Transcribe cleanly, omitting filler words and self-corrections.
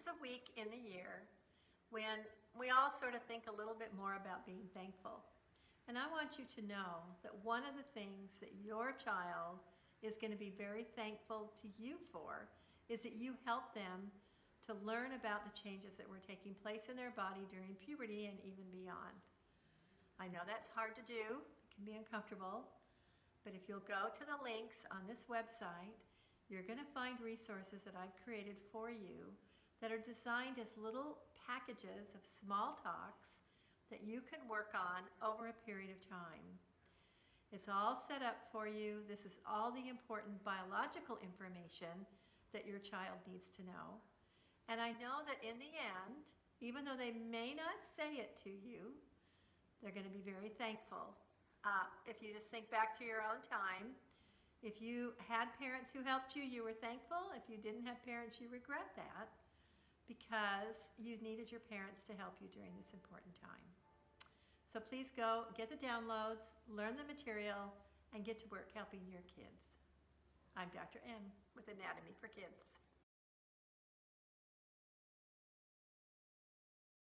a week in the year when we all sort of think a little bit more about being thankful. And I want you to know that one of the things that your child is going to be very thankful to you for is that you help them to learn about the changes that were taking place in their body during puberty and even beyond. I know that's hard to do, it can be uncomfortable, but if you'll go to the links on this website, you're going to find resources that I've created for you that are designed as little packages of small talks that you can work on over a period of time. It's all set up for you. This is all the important biological information that your child needs to know. And I know that in the end, even though they may not say it to you, they're going to be very thankful. If you just think back to your own time, if you had parents who helped you, you were thankful. If you didn't have parents, you regret that because you needed your parents to help you during this important time. So please go get the downloads, learn the material, and get to work helping your kids. I'm Dr. M with Anatomy for Kids.